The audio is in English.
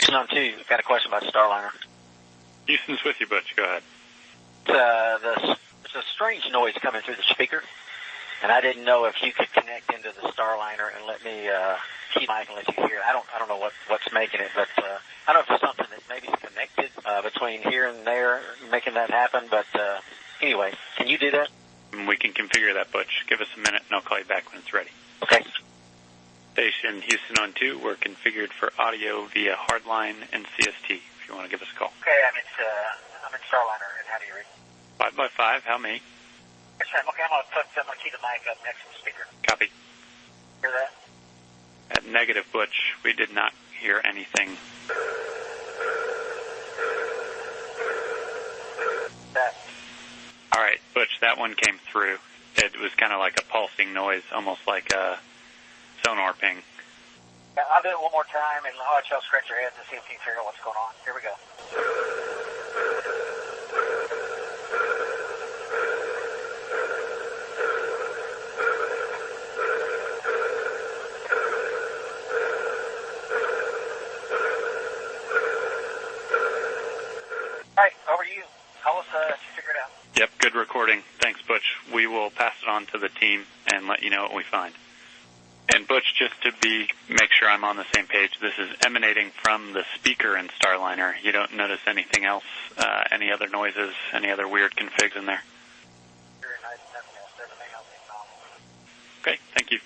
Houston on 2. Got a question about Starliner. Houston's with you, Butch. Go ahead. There's a strange noise coming through the speaker, and I didn't know if you could connect into the Starliner and let me keep mic and let you hear it. I don't know what's making it, but I don't know if it's something that maybe is connected between here and there, making that happen. But anyway, can you do that? We can configure that, Butch. Give us a minute, and I'll call you back when it's ready. Okay. Station Houston on 2. We're configured for audio via hardline and CST. If you want to give us a call. Okay, I'm in Starliner, and how do you read? 5x5. How many? Okay, I'm gonna keep the mic up next to the speaker. Copy. Hear that? At negative, Butch, we did not hear anything. That. All right, Butch, that one came through. It was kind of like a pulsing noise, almost like a sonar ping. Yeah, I'll do it one more time, and I'll let y'all scratch your heads and see if you can figure out what's going on. Here we go. All right, over to you. Tell us if you figure it out. Yep, good recording. Thanks, Butch. We will pass it on to the team and let you know what we find. And Butch, just to make sure I'm on the same page, this is emanating from the speaker in Starliner. You don't notice anything else, any other noises, any other weird configs in there? Very nice. Nothing else. Everything else is normal. Okay, thank you.